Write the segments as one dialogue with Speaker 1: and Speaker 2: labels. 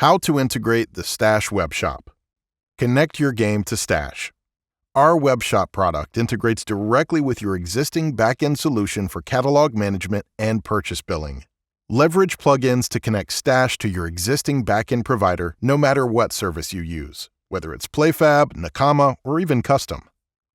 Speaker 1: How to integrate the Stash Webshop. Connect your game to Stash. Our Webshop product integrates directly with your existing backend solution for catalog management and purchase billing. Leverage plugins to connect Stash to your existing backend provider no matter what service you use, whether it's PlayFab, Nakama, or even custom.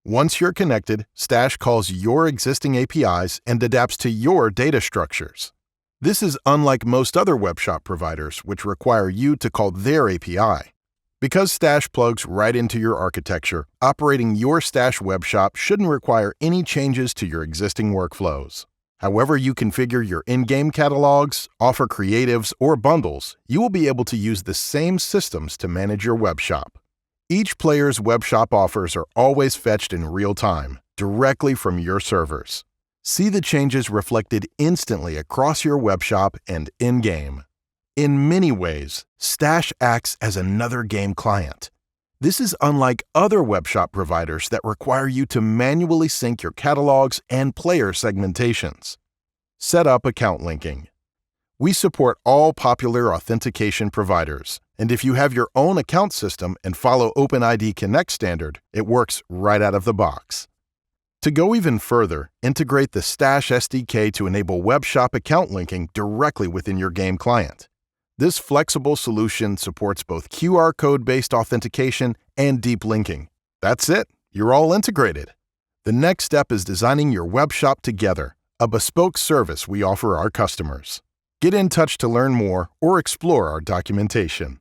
Speaker 1: Once you're connected, Stash calls your existing APIs and adapts to your data structures. This is unlike most other webshop providers, which require you to call their API. Because Stash plugs right into your architecture, operating your Stash webshop shouldn't require any changes to your existing workflows. However you configure your in-game catalogs, offer creatives, or bundles, you will be able to use the same systems to manage your webshop. Each player's webshop offers are always fetched in real time, directly from your servers. See the changes reflected instantly across your webshop and in-game. In many ways, Stash acts as another game client. This is unlike other webshop providers that require you to manually sync your catalogs and player segmentations. Set up account linking. We support all popular authentication providers, and if you have your own account system and follow OpenID Connect standard, it works right out of the box. To go even further, integrate the Stash SDK to enable webshop account linking directly within your game client. This flexible solution supports both QR code-based authentication and deep linking. That's it, you're all integrated. The next step is designing your webshop together, a bespoke service we offer our customers. Get in touch to learn more or explore our documentation.